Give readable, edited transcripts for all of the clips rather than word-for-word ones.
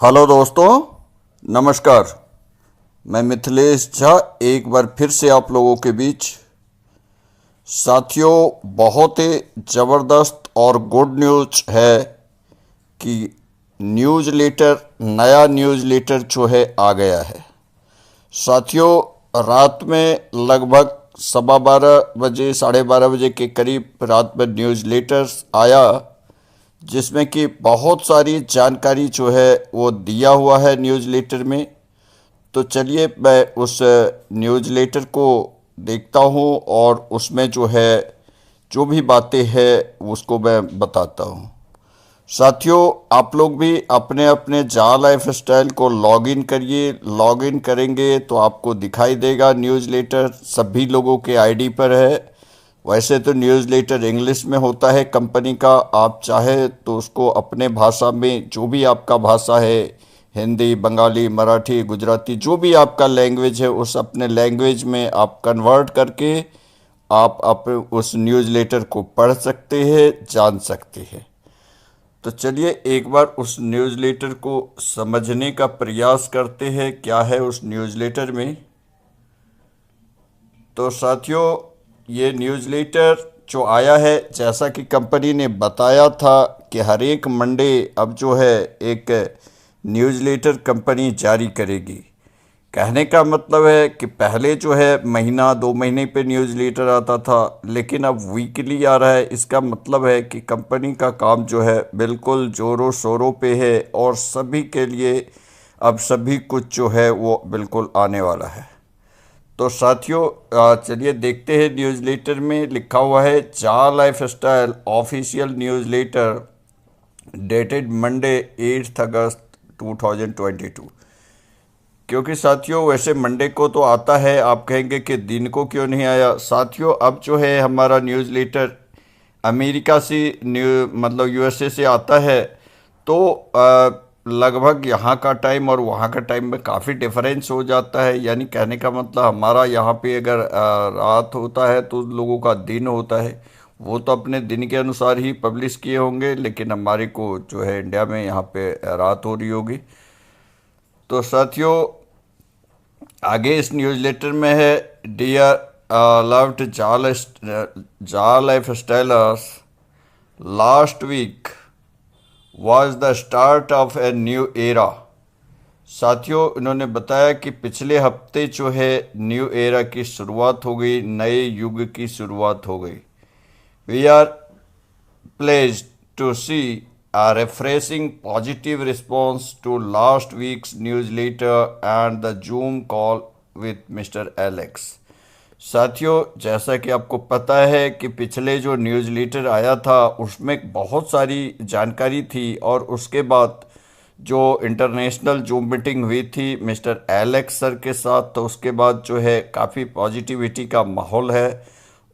Hello दोस्तों, नमस्कार। मैं मिथिलेश झा एक बार फिर से आप लोगों के बीच। साथियों, बहुत ही ज़बरदस्त और गुड न्यूज़ है कि नया न्यूज़ लेटर जो है आ गया है। साथियों, रात में लगभग 12:15 12:30 के करीब रात में न्यूज़ लेटर्स आया, जिसमें कि बहुत सारी जानकारी जो है वो दिया हुआ है न्यूज़ लेटर में। तो चलिए मैं उस न्यूज़ लेटर को देखता हूँ और उसमें जो है जो भी बातें हैं उसको मैं बताता हूँ। साथियों, आप लोग भी अपने अपने जा लाइफ स्टाइल को लॉगिन करिए। लॉगिन करेंगे तो आपको दिखाई देगा न्यूज़ लेटर सभी लोगों के आईडी पर है। वैसे तो न्यूज़ लेटर इंग्लिश में होता है कंपनी का, आप चाहे तो उसको अपने भाषा में, जो भी आपका भाषा है, हिंदी, बंगाली, मराठी, गुजराती, जो भी आपका लैंग्वेज है, उस अपने लैंग्वेज में आप कन्वर्ट करके आप उस न्यूज़ लेटर को पढ़ सकते हैं, जान सकते हैं। तो चलिए एक बार उस न्यूज़ लेटर को समझने का प्रयास करते हैं, क्या है उस न्यूज़ लेटर में। तो साथियों, ये न्यूज़ लेटर जो आया है, जैसा कि कंपनी ने बताया था कि हर एक मंडे अब जो है एक न्यूज़ लेटर कंपनी जारी करेगी। कहने का मतलब है कि पहले जो है महीना 2 महीने पे न्यूज़ लेटर आता था, लेकिन अब वीकली आ रहा है। इसका मतलब है कि कंपनी का काम जो है बिल्कुल ज़ोरों शोरों पे है और सभी के लिए अब सभी कुछ जो है वो बिल्कुल आने वाला है। तो साथियों, चलिए देखते हैं। न्यूज़ लेटर में लिखा हुआ है जा lifestyle official newsletter dated Monday 8 August 2022। क्योंकि साथियों वैसे मंडे को तो आता है, आप कहेंगे कि दिन को क्यों नहीं आया। साथियों, अब जो है हमारा न्यूज़ लेटर अमेरिका से मतलब यूएसए से आता है, तो लगभग यहाँ का टाइम और वहाँ का टाइम में काफ़ी डिफरेंस हो जाता है। यानी कहने का मतलब हमारा यहाँ पे अगर रात होता है तो उन लोगों का दिन होता है। वो तो अपने दिन के अनुसार ही पब्लिश किए होंगे, लेकिन हमारे को जो है इंडिया में यहाँ पे रात हो रही होगी। तो साथियों, आगे इस न्यूज़लेटर में है डियर लव्ड जा lifestylers, last week was the start of a new era. साथियों, इन्होंने बताया कि पिछले हफ्ते जो है न्यू एरा की शुरुआत हो गई, नए युग की शुरुआत हो गई। We are pleased to see a refreshing positive response to last week's newsletter and the Zoom call with Mr. Alex। साथियों, जैसा कि आपको पता है कि पिछले जो न्यूज़लेटर आया था उसमें बहुत सारी जानकारी थी, और उसके बाद जो इंटरनेशनल जूम मीटिंग हुई थी मिस्टर एलेक्स सर के साथ, तो उसके बाद जो है काफ़ी पॉजिटिविटी का माहौल है,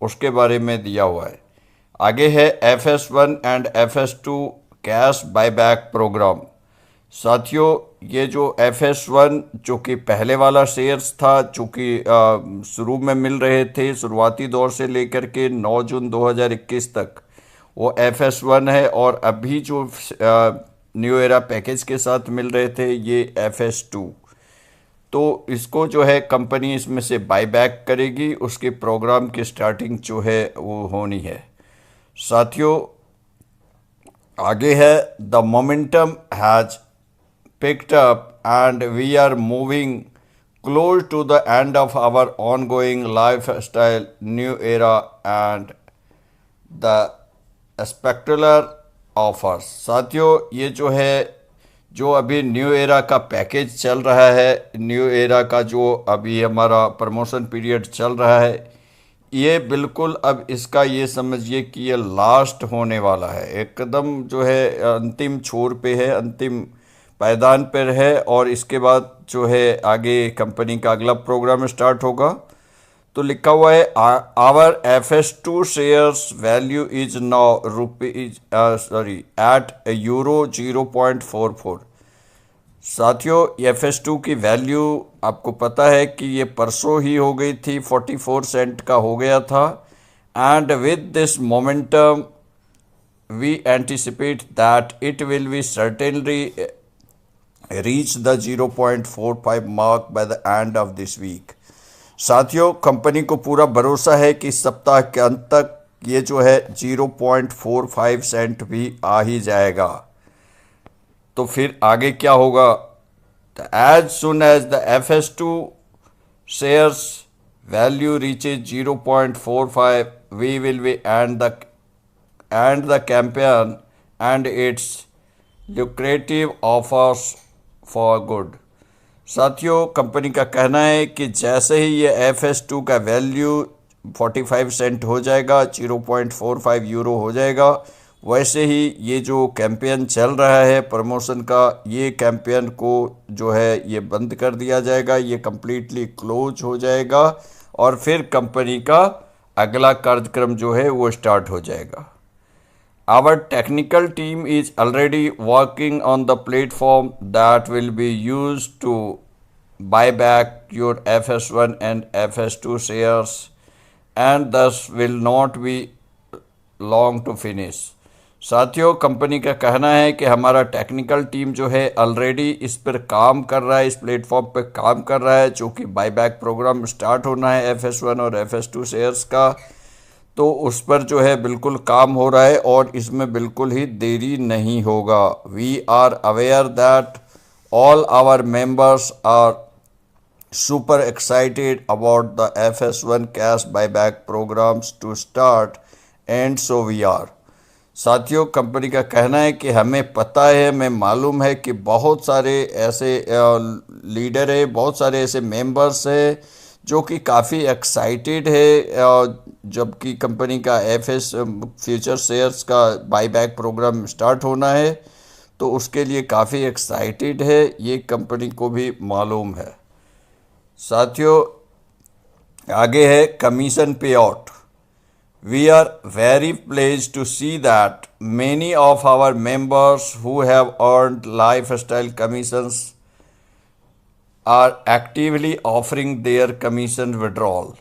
उसके बारे में दिया हुआ है। आगे है FS1 and FS2 cash buyback programme. साथियों, ये जो FS1 जो कि पहले वाला शेयर्स था, जो कि शुरू में मिल रहे थे, शुरुआती दौर से लेकर के 9 जून 2021 तक, वो FS1 है। और अभी जो न्यू एरा पैकेज के साथ मिल रहे थे ये FS2। तो इसको जो है कंपनी इसमें से बाय बैक करेगी, उसके प्रोग्राम की स्टार्टिंग जो है वो होनी है। साथियों, आगे है the momentum has picked up and we are moving close to the end of our ongoing lifestyle new era and the spectacular offers। साथियों, ये जो है जो अभी न्यू एरा का पैकेज चल रहा है, न्यू एरा का जो अभी हमारा प्रमोशन पीरियड चल रहा है, ये बिल्कुल अब इसका ये समझिए कि ये लास्ट होने वाला है, एकदम जो है अंतिम छोर पे है, अंतिम पायदान पर है। और इसके बाद जो है आगे कंपनी का अगला प्रोग्राम स्टार्ट होगा। तो लिखा हुआ है our FS2 shares value is now rupees at euro 0.44। साथियों, FS2 की वैल्यू आपको पता है कि ये परसों ही हो गई थी, 44 सेंट का हो गया था। And with this momentum we anticipate that it will be certainly reach the 0.45 mark by the end of this week। साथियों, कंपनी को पूरा भरोसा है कि इस सप्ताह के अंत तक ये जो है 0.45 सेंट भी आ ही जाएगा। तो फिर आगे क्या होगा? as soon as the FS2 shares value reaches 0.45, we will be end the campaign and its lucrative offers for good। साथियों, कंपनी का कहना है कि जैसे ही ये FS2 का वैल्यू 45 सेंट हो जाएगा, 0.45 यूरो हो जाएगा, वैसे ही ये जो कैंपेन चल रहा है प्रमोशन का, ये कैंपेन को जो है ये बंद कर दिया जाएगा, ये कम्प्लीटली क्लोज हो जाएगा और फिर कंपनी का अगला कार्यक्रम जो है वो स्टार्ट हो जाएगा। Our technical team is already working on the platform that will be used to buy back your FS1 and FS2 shares and thus will not be long to finish। साथियों, company का कहना है कि हमारा technical team जो है already इस पर काम कर रहा है, इस प्लेटफॉर्म पर काम कर रहा है, जो कि बाईबैक प्रोग्राम स्टार्ट होना है FS1 और FS2 शेयर्स का, तो उस पर जो है बिल्कुल काम हो रहा है और इसमें बिल्कुल ही देरी नहीं होगा। We are aware that all our members are super excited about the FS1 cash buyback programs to start and so we are। साथियों, कंपनी का कहना है कि हमें पता है, हमें मालूम है कि बहुत सारे ऐसे लीडर है, बहुत सारे ऐसे मेंबर्स है जो कि काफ़ी एक्साइटेड है जबकि कंपनी का FS फ्यूचर शेयर्स का बाईबैक प्रोग्राम स्टार्ट होना है, तो उसके लिए काफ़ी एक्साइटेड है, ये कंपनी को भी मालूम है। साथियों, आगे है commission payout. We are very pleased to see that many of our members who have earned lifestyle commissions are actively offering their commission withdrawal.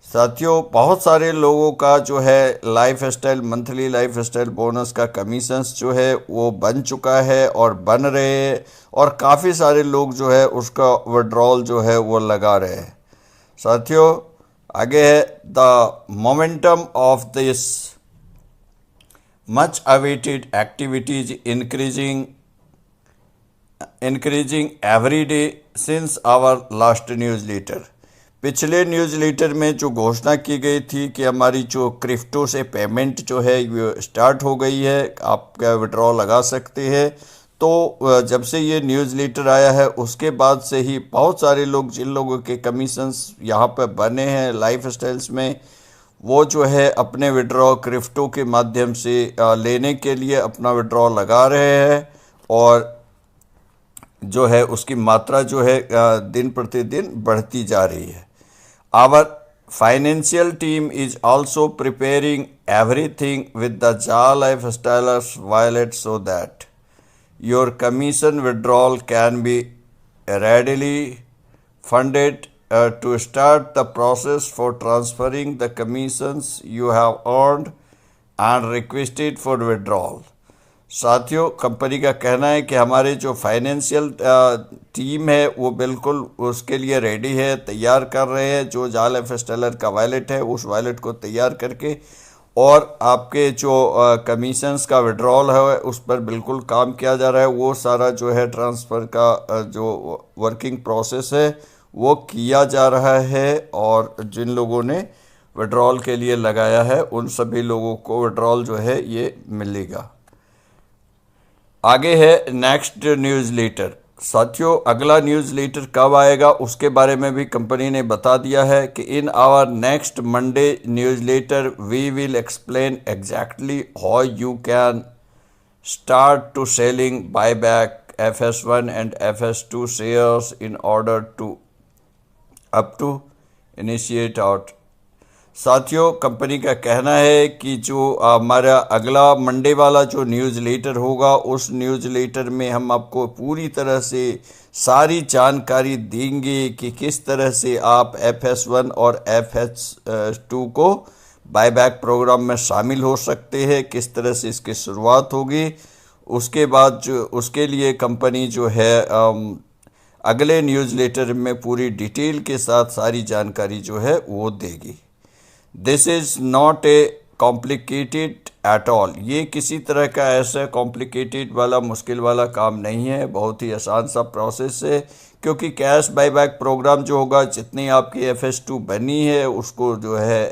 साथियों, बहुत सारे लोगों का जो है लाइफस्टाइल मंथली लाइफस्टाइल बोनस का कमीशंस जो है वो बन चुका है और बन रहे हैं और काफ़ी सारे लोग जो है उसका विड्रॉल जो है वो लगा रहे हैं। साथियों, आगे है the momentum of this much awaited activities increasing every day since our last newsletter. पिछले न्यूज़ लेटर में जो घोषणा की गई थी कि हमारी जो क्रिप्टो से पेमेंट जो है वो स्टार्ट हो गई है, आप विड्रॉ लगा सकते हैं, तो जब से ये न्यूज़ लेटर आया है उसके बाद से ही बहुत सारे लोग, जिन लोगों के कमीशंस यहाँ पर बने हैं लाइफ स्टाइल्स में, वो जो है अपने विड्रॉ क्रिप्टो के माध्यम से लेने के लिए अपना विड्रॉ लगा रहे हैं और जो है उसकी मात्रा जो है दिन प्रतिदिन बढ़ती जा रही है। Our financial team is also preparing everything with the JA Lifestyles wallet so that your commission withdrawal can be readily funded to start the process for transferring the commissions you have earned and requested for withdrawal। साथियों, company का कहना है कि हमारे जो financial team है वो बिल्कुल उसके लिए रेडी है, तैयार कर रहे हैं। जो JA Lifestyles का वॉलेट है उस वॉलेट को तैयार करके और आपके जो कमीशंस का विड्रॉल है उस पर बिल्कुल काम किया जा रहा है। वो सारा जो है ट्रांसफ़र का जो वर्किंग प्रोसेस है वो किया जा रहा है और जिन लोगों ने विड्रॉल के लिए लगाया है उन सभी लोगों को विड्रॉल जो है ये मिलेगा। आगे है नेक्स्ट न्यूज़ लेटर। साथियों, अगला न्यूज़ लेटर कब आएगा उसके बारे में भी कंपनी ने बता दिया है कि in our next Monday newsletter we will explain exactly how you can start to selling buy back FS1 and FS2 shares in order to up to initiate out. साथियों, कंपनी का कहना है कि जो हमारा अगला मंडे वाला जो न्यूज़ लेटर होगा उस न्यूज़ लेटर में हम आपको पूरी तरह से सारी जानकारी देंगे कि किस तरह से आप FS1 और FS2 को बायबैक प्रोग्राम में शामिल हो सकते हैं, किस तरह से इसकी शुरुआत होगी उसके बाद जो उसके लिए कंपनी जो है अगले न्यूज़लेटर में पूरी डिटेल के साथ सारी जानकारी जो है वो देगी। This is not a complicated at all. ये किसी तरह का ऐसा कॉम्प्लिकेटेड वाला मुश्किल वाला काम नहीं है, बहुत ही आसान सा प्रोसेस है। क्योंकि कैश बायबैक प्रोग्राम जो होगा, जितनी आपकी FS2 बनी है उसको जो है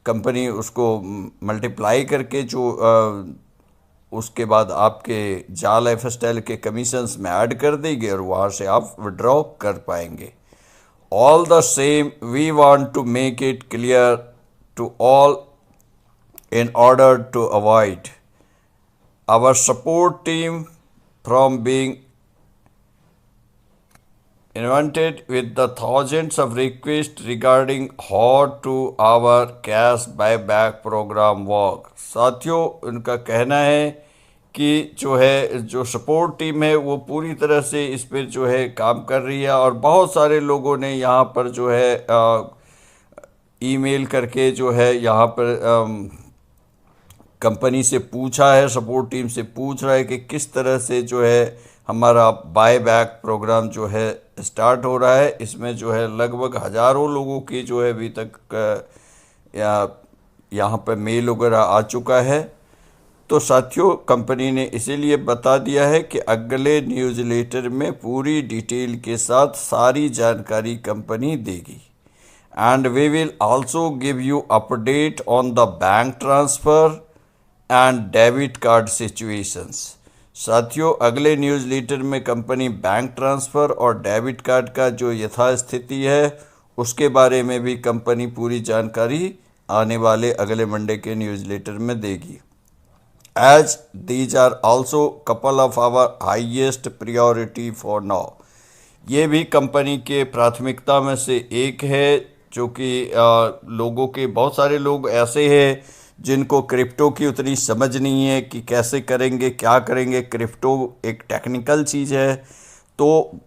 कंपनी उसको मल्टीप्लाई करके जो उसके बाद आपके जाल FSTL के कमीशंस में ऐड कर देगी और वहाँ से आप विड्रॉ कर पाएंगे। All the same we want to make it clear to all in order to avoid our support team from being inundated with the thousands of requests regarding how to our cash buyback program work। साथियों, उनका कहना है कि जो support team है वो पूरी तरह से इस पर जो है काम कर रही है और बहुत सारे लोगों ने यहाँ पर जो है ईमेल करके जो है यहाँ पर कंपनी से पूछा है, सपोर्ट टीम से पूछ रहा है कि किस तरह से जो है हमारा बाय बैक प्रोग्राम जो है स्टार्ट हो रहा है। इसमें जो है लगभग हज़ारों लोगों की जो है अभी तक यहाँ पर मेल वगैरह आ चुका है। तो साथियों, कंपनी ने इसीलिए बता दिया है कि अगले न्यूज़लेटर में पूरी डिटेल के साथ सारी जानकारी कंपनी देगी। And we will also give you update on the bank transfer and debit card situations. साथियों, अगले न्यूज़लेटर में कंपनी बैंक ट्रांसफ़र और डेबिट कार्ड का जो यथास्थिति है उसके बारे में भी कंपनी पूरी जानकारी आने वाले अगले मंडे के न्यूज़लेटर में देगी। As these are also couple of our highest priority for now. ये भी कंपनी के प्राथमिकता में से एक है, जो कि लोगों के बहुत सारे लोग ऐसे हैं जिनको क्रिप्टो की उतनी समझ नहीं है कि कैसे करेंगे, क्या करेंगे। क्रिप्टो एक टेक्निकल चीज़ है, तो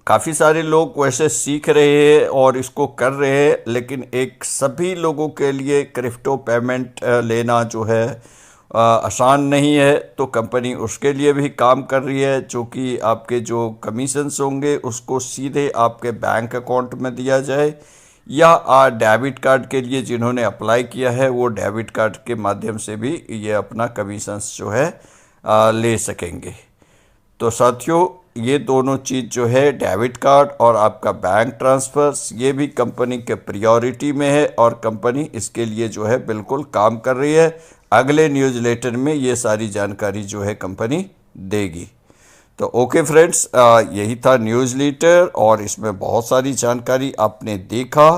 काफ़ी सारे लोग वैसे सीख रहे हैं और इसको कर रहे हैं, लेकिन एक सभी लोगों के लिए क्रिप्टो पेमेंट लेना जो है आसान नहीं है। तो कंपनी उसके लिए भी काम कर रही है, जो कि आपके जो कमीशंस होंगे उसको सीधे आपके बैंक अकाउंट में दिया जाए, या डेबिट कार्ड के लिए जिन्होंने अप्लाई किया है वो डेबिट कार्ड के माध्यम से भी ये अपना कमीशंस जो है ले सकेंगे। तो साथियों, ये दोनों चीज़ जो है डेबिट कार्ड और आपका बैंक ट्रांसफ़र्स, ये भी कंपनी के प्रायोरिटी में है और कंपनी इसके लिए जो है बिल्कुल काम कर रही है। अगले न्यूज़लेटर में ये सारी जानकारी जो है कंपनी देगी। तो ओके फ्रेंड्स, यही था न्यूज़लेटर और इसमें बहुत सारी जानकारी आपने देखा।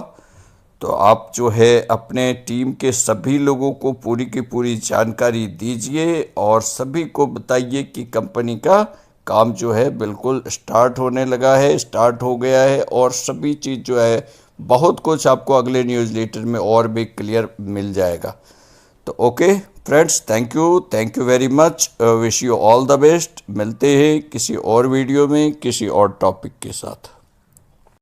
तो आप जो है अपने टीम के सभी लोगों को पूरी की पूरी जानकारी दीजिए और सभी को बताइए कि कंपनी का काम जो है बिल्कुल स्टार्ट होने लगा है, स्टार्ट हो गया है और सभी चीज़ जो है बहुत कुछ आपको अगले न्यूज़लेटर में और भी क्लियर मिल जाएगा। तो okay friends, thank you very much. Wish you all the best. मिलते हैं किसी और वीडियो में किसी और टॉपिक के साथ।